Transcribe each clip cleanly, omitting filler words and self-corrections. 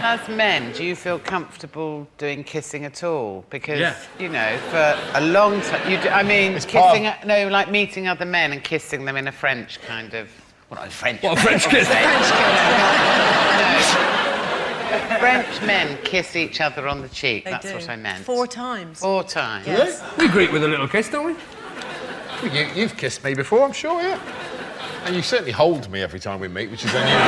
As men, do you feel comfortable doing kissing at all? Because, you know, for a long time... kissing... No, like meeting other men and kissing them in a French kind of... Well, not French. What, a French kiss? No. French men kiss each other on the cheek. That's what I meant. 4 times. 4 times. Yes. We greet with a little kiss, don't we? Well, you've kissed me before, I'm sure, yeah. And you certainly hold me every time we meet, which is unusual.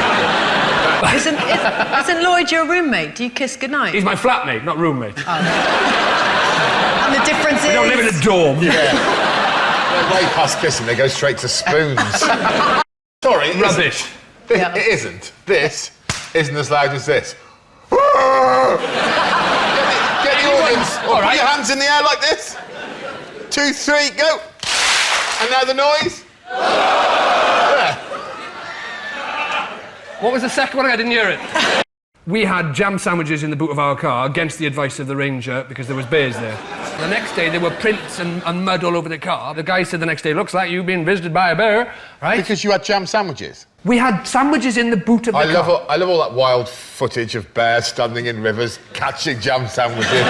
Isn't Lloyd your roommate? Do you kiss goodnight? He's my flatmate, not roommate. Oh. And the difference is... We don't live in a dorm. Yeah. They're way past kissing, they go straight to spoons. Sorry, rubbish. It isn't. This isn't as loud as this. Get the audience. Put your hands in the air like this. 2, 3, go. And now the noise. Yeah. What was the second one? I didn't hear it. We had jam sandwiches in the boot of our car against the advice of the ranger because there was bears there. The next day there were prints and mud all over the car. The guy said the next day, looks like you've been visited by a bear, right? Because you had jam sandwiches? We had sandwiches in the boot of the car. I love all that wild footage of bears standing in rivers, catching jam sandwiches.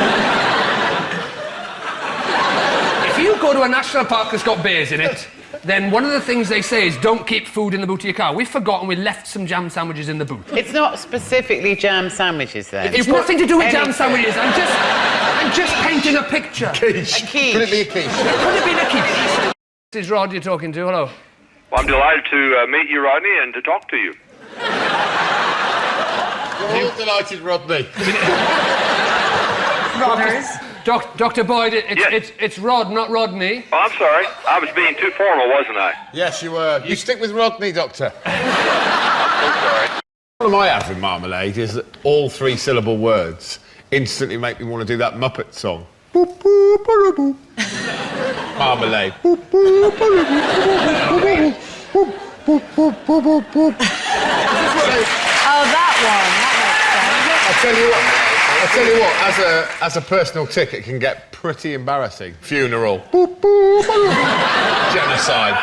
If you go to a national park that's got bears in it, then one of the things they say is don't keep food in the boot of your car. We've forgotten we left some jam sandwiches in the boot. It's not specifically jam sandwiches, then? It's nothing to do with jam sandwiches. I'm just painting a picture. Quiche. A quiche. Could it be a quiche? Could it be a quiche? This is Rod you're talking to. Hello. Well, I'm delighted to meet you, Rodney, and to talk to you. You're all delighted, Rodney. Rodders. Dr. Boyd, it's Rod, not Rodney. Oh, I'm sorry. I was being too formal, wasn't I? Yes, you were. You stick with Rodney, Doctor. I'm sorry. The problem I have with marmalade is that all 3-syllable words instantly make me want to do that Muppet song. Marmalade. Oh, that one. I'll tell you what, as a personal tick, it can get pretty embarrassing. Funeral. Genocide.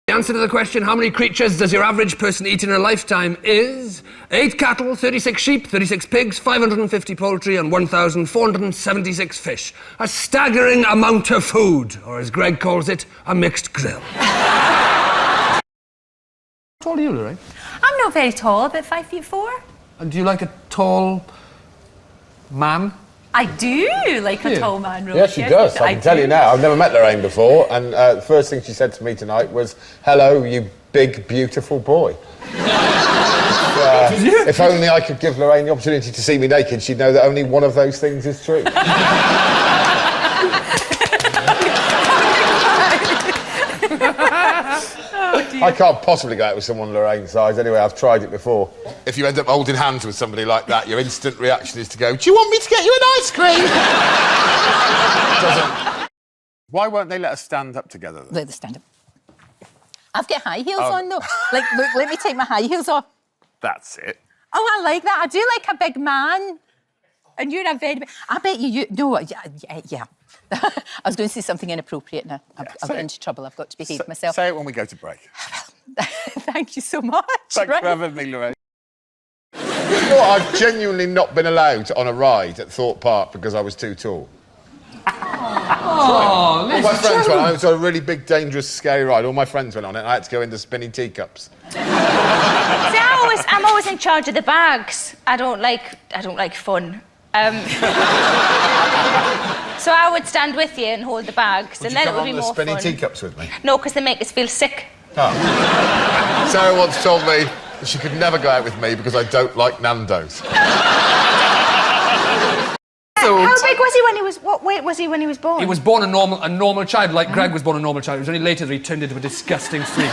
The answer to the question, how many creatures does your average person eat in a lifetime, is 8 cattle, 36 sheep, 36 pigs, 550 poultry and 1,476 fish. A staggering amount of food, or as Greg calls it, a mixed grill. How tall are you, Lorraine? I'm not very tall, about 5'4". And do you like a tall man? I do like a tall man, Rose. Yes, she does. I can tell you now. I've never met Lorraine before, and the first thing she said to me tonight was, "Hello, you big, beautiful boy." If only I could give Lorraine the opportunity to see me naked, she'd know that only one of those things is true. I can't possibly go out with someone Lorraine's size. Anyway, I've tried it before. If you end up holding hands with somebody like that, your instant reaction is to go, "Do you want me to get you an ice cream?" Why won't they let us stand up together, then? Let us stand up. I've got high heels on, though. Like, look, let me take my high heels off. That's it. Oh, I like that. I do like a big man. And you're a very big... I bet you... No, yeah. I was going to say something inappropriate now. I'll get into trouble. I've got to behave myself. Say it when we go to break. Thank you so much. Thanks for having me, Lorraine. You know what? I've genuinely not been allowed on a ride at Thorpe Park because I was too tall. Oh, all my friends went on it. It was a really big, dangerous, scary ride. All my friends went on it, and I had to go into spinning teacups. See, I'm always in charge of the bags. I don't like fun. So I would stand with you and hold the bags, and then it would be more fun. Spinning teacups with me? No, because they make us feel sick. Oh. Sarah once told me that she could never go out with me because I don't like Nando's. How big was he when he was... What weight was he when he was born? He was born a normal child, like Greg was born a normal child. It was only later that he turned into a disgusting freak.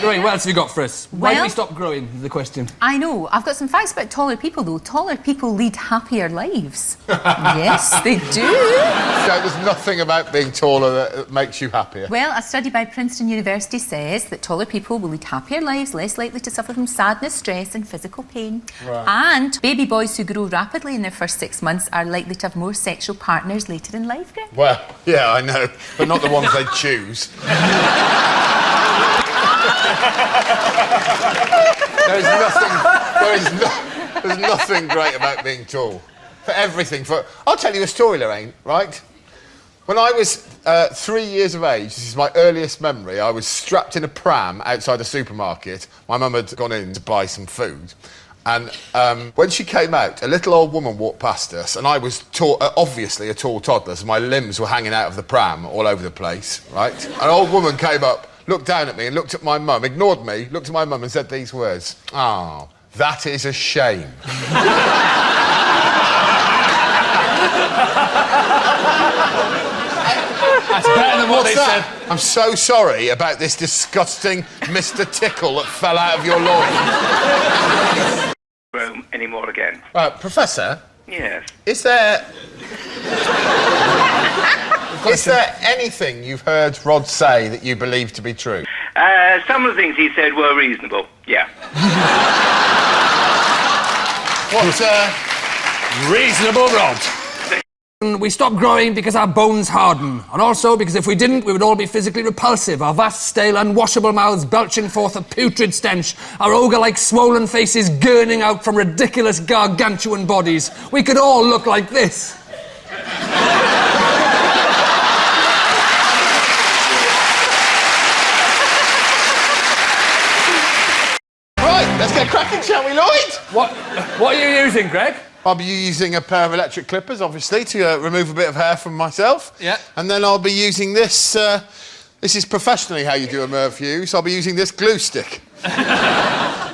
Lorraine, what else have you got for us? Why do we stop growing, is the question. I know. I've got some facts about taller people, though. Taller people lead happier lives. Yes, they do. So there's nothing about being taller that makes you happier? Well, a study by Princeton University says that taller people will lead happier lives, less likely to suffer from sadness, stress and physical pain. Right. And baby boys who grow rapidly in their first 6 months are likely to have more sexual partners later in life, Greg. Well, yeah, I know, but not the ones they choose. There's nothing great about being tall. For everything. I'll tell you a story, Lorraine, right? When I was 3 years of age, this is my earliest memory, I was strapped in a pram outside a supermarket. My mum had gone in to buy some food. And when she came out, a little old woman walked past us, and I was obviously a tall toddler, so my limbs were hanging out of the pram all over the place, right? An old woman came up, looked down at me and looked at my mum, ignored me, looked at my mum and said these words, "Oh, that is a shame." That's better than what they said. I'm so sorry about this disgusting Mr. Tickle that fell out of your loin. Anymore again. Professor? Yes. Is there anything you've heard Rod say that you believe to be true? Some of the things he said were reasonable, yeah. What's Reasonable, Rod. We stop growing because our bones harden, and also because if we didn't, we would all be physically repulsive, our vast, stale, unwashable mouths belching forth a putrid stench, our ogre-like swollen faces gurning out from ridiculous gargantuan bodies. We could all look like this. Right, let's get cracking, shall we, Lloyd? What are you using, Greg? I'll be using a pair of electric clippers, obviously, to remove a bit of hair from myself. Yeah. And then I'll be using this... this is professionally how you do a Merv fuse. I'll be using this glue stick.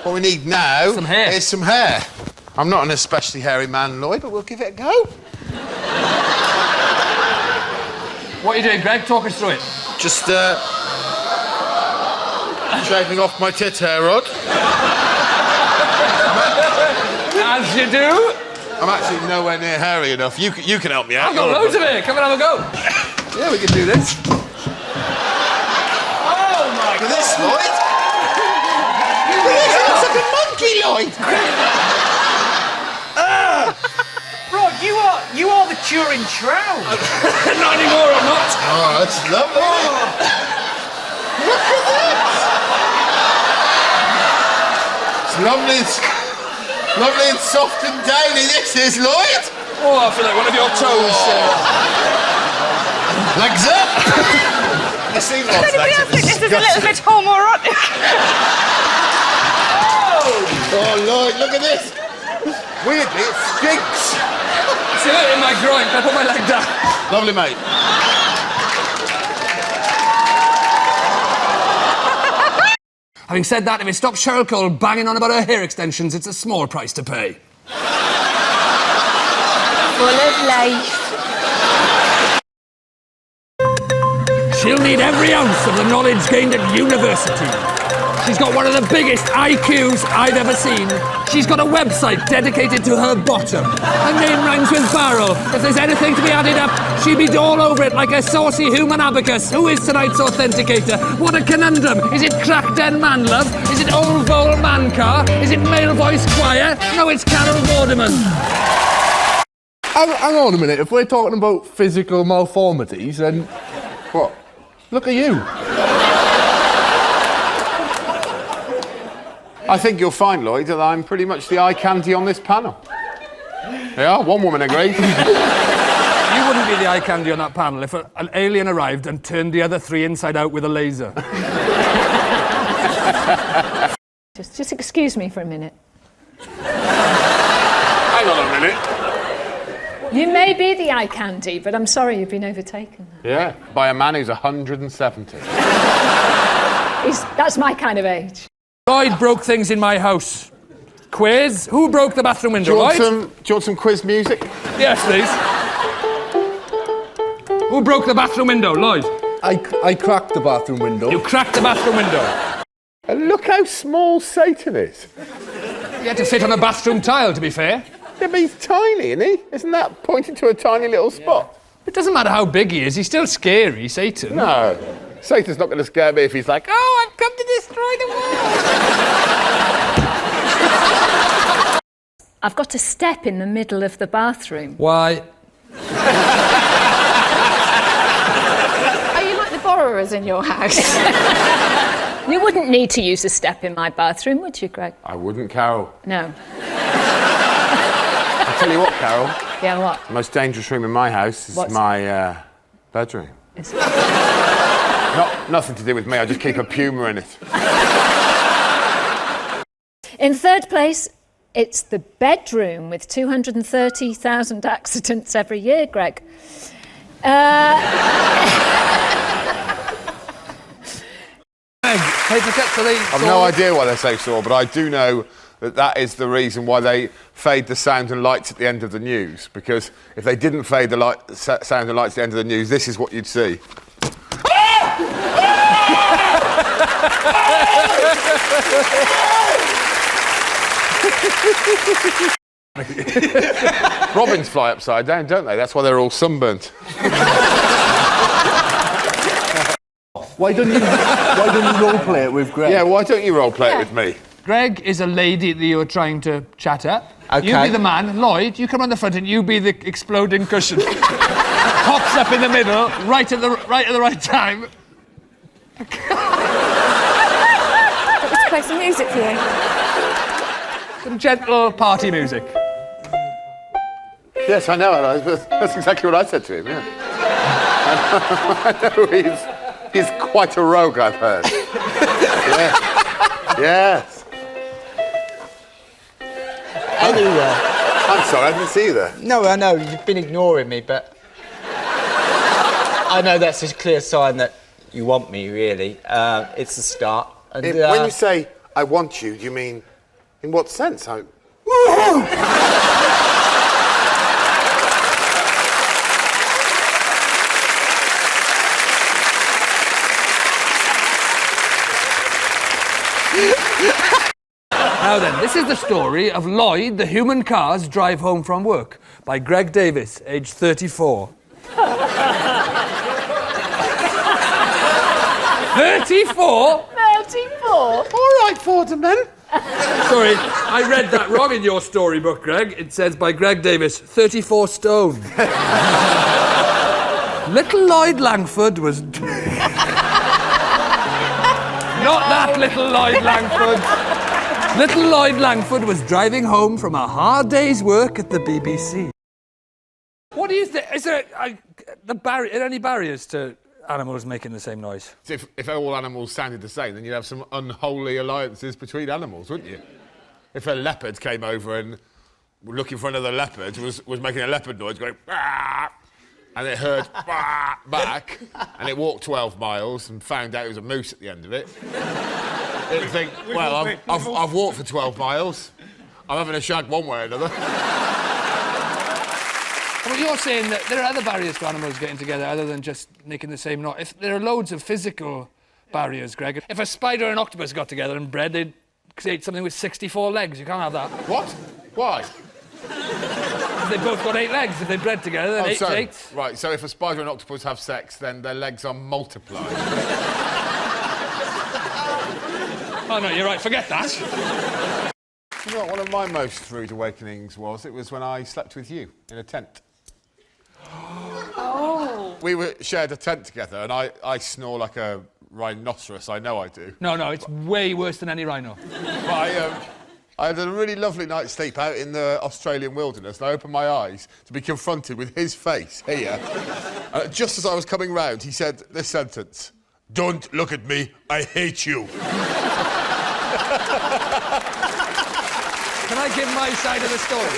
What we need now is some hair. I'm not an especially hairy man, Lloyd, but we'll give it a go. What are you doing, Greg? Talk us through it. Just, shaving off my tit hair, Rod. As you do. I'm actually nowhere near hairy enough. You can help me out. I've got loads of it. Come and have a go. Yeah, we can do this. Oh, my Look at this, Lloyd. Look at this. It looks like a monkey, Lloyd. Rod, you are the Turing Shroud. Not anymore, I'm not. Oh, that's lovely. Look at this. It's lovely. Lovely and soft and downy, this is, Lloyd! Oh, I feel like one of your toes. Legs up! You see Rod's legs? I think this is a little bit homoerotic. Oh, Lloyd, look at this! Weirdly, it stinks! See it in my groin. Can I put my leg down? Lovely, mate. Having said that, if it stops Cheryl Cole banging on about her hair extensions, it's a small price to pay. Full of life. She'll need every ounce of the knowledge gained at university. She's got one of the biggest IQs I've ever seen. She's got a website dedicated to her bottom. Her name rhymes with barrel. If there's anything to be added up, she'd be all over it like a saucy human abacus. Who is tonight's authenticator? What a conundrum. Is it crack den man love? Is it old vole man car? Is it male voice choir? No, it's Carol Vorderman. Hang on a minute. If we're talking about physical malformities, then what? Look at you. I think you'll find, Lloyd, that I'm pretty much the eye candy on this panel. Yeah, one woman agreed. You wouldn't be the eye candy on that panel if an alien arrived and turned the other three inside out with a laser. Just excuse me for a minute. Hang on a minute. You may be the eye candy, but I'm sorry you've been overtaken. Yeah, by a man who's 170. That's my kind of age. Lloyd broke things in my house. Quiz? Who broke the bathroom window, Do you Lloyd? want some quiz music? Yes, please. Who broke the bathroom window, Lloyd? I cracked the bathroom window. You cracked the bathroom window. And look how small Satan is. He had to fit on a bathroom tile, to be fair. Yeah, but he's tiny, isn't he? Isn't that pointing to a tiny little spot? It doesn't matter how big he is, he's still scary, Satan. No. Satan's not going to scare me if he's like, oh, I've come to destroy the world. I've got a step in the middle of the bathroom. Why? Are you like the borrowers in your house? You wouldn't need to use a step in my bathroom, would you, Greg? I wouldn't, Carol. No. I'll tell you what, Carol. Yeah, what? The most dangerous room in my house is my bedroom. Nothing to do with me, I just keep a puma in it. In third place, it's the bedroom with 230,000 accidents every year, Greg. I've no idea why they're so sore, but I do know that is the reason why they fade the sound and lights at the end of the news. Because if they didn't fade the sound and lights at the end of the news, this is what you'd see. Robins fly upside down, don't they? That's why they're all sunburnt. Why don't you role play it with Greg? Yeah, why don't you role play it with me? Greg is a lady that you're trying to chat up. Okay. You be the man. Lloyd, you come on the front and you be the exploding cushion. Pops up in the middle, right at the right time. Let's play some music for you. Some gentle party music. Yes, I know. That's exactly what I said to him, yeah. I know he's quite a rogue, I've heard. Yes. Yes. Anyway. I'm sorry, I didn't see you there. No, I know, you've been ignoring me, but... I know that's a clear sign that you want me, really. It's the start. And, when you say, I want you, do you mean... In what sense? Now then, this is the story of Lloyd, the human car's drive home from work, by Greg Davies, age 34. 34? 34? All right, Forderman. Sorry, I read that wrong in your storybook, Greg. It says by Greg Davies, 34 stone. Little Lloyd Langford was... Not that little Lloyd Langford. Little Lloyd Langford was driving home from a hard day's work at the BBC. What do you think? Is there any barriers to animals making the same noise? If all animals sounded the same, then you'd have some unholy alliances between animals, wouldn't you? If a leopard came over and looking for another leopard was making a leopard noise, going, bah! And it heard bah! Back, and it walked 12 miles and found out it was a moose at the end of it. It'd think, well, I've walked for 12 miles. I'm having a shag one way or another. Well, you're saying that there are other barriers to animals getting together other than just making the same noise. If there are loads of physical barriers, Greg. If a spider and an octopus got together and bred, they'd create something with 64 legs. You can't have that. What? Why? If they both got 8 legs. If they bred together, then 8 to 8. Right, so if a spider and octopus have sex, then their legs are multiplied. Oh, no, you're right. Forget that. You know what one of my most rude awakenings was? It was when I slept with you in a tent. Oh. We shared a tent together, and I snore like a rhinoceros. I know I do. No, it's way worse than any rhino. But I had a really lovely night's sleep out in the Australian wilderness, and I opened my eyes to be confronted with his face here. Just as I was coming round, he said this sentence: "Don't look at me, I hate you." Can I give my side of the story?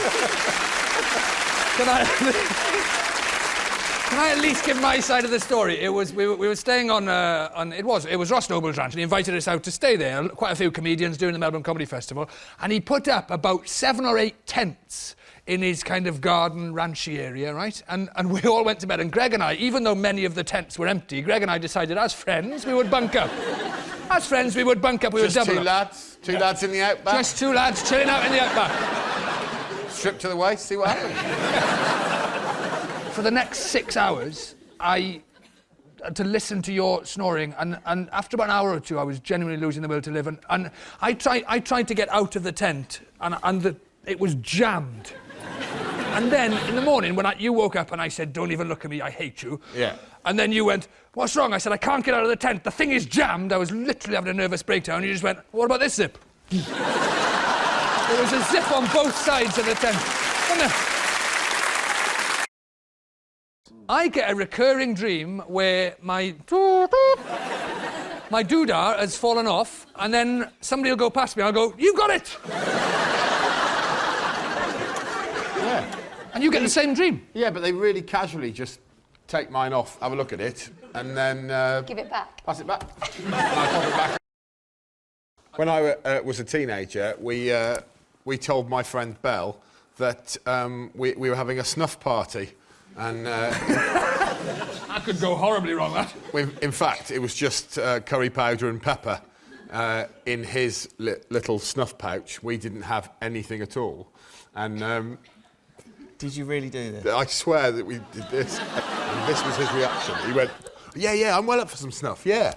Can I at least give my side of the story? It was we were staying on it was Ross Noble's ranch, and he invited us out to stay there. Quite a few comedians doing the Melbourne Comedy Festival, and he put up about 7 or 8 tents in his kind of garden ranchy area, right? And we all went to bed, and Greg and I, even though many of the tents were empty, Greg and I decided as friends we would bunk up. As friends we would bunk up, we would double Just 2 up. lads? 2 lads in the outback? Just 2 lads chilling out in the outback. Strip to the waist, see what happens. For the next 6 hours, I had to listen to your snoring, and after about an hour or two, I was genuinely losing the will to live. And I tried to get out of the tent, and it was jammed. And then in the morning, when you woke up and I said, don't even look at me, I hate you. Yeah. And then you went, what's wrong? I said, I can't get out of the tent. The thing is jammed. I was literally having a nervous breakdown. You just went, what about this zip? There was a zip on both sides of the tent. I get a recurring dream where my doodah has fallen off, and then somebody will go past me, I'll go, you've got it! Yeah. And you get the same dream. Yeah, but they really casually just take mine off, have a look at it, and then... Give it back. Pass it back. And I pop it back. When I was a teenager, we told my friend Belle that we were having a snuff party. And that could go horribly wrong, that. In fact, it was just curry powder and pepper in his little snuff pouch. We didn't have anything at all. And did you really do this? I swear that we did this. And this was his reaction. He went, yeah, I'm well up for some snuff, yeah.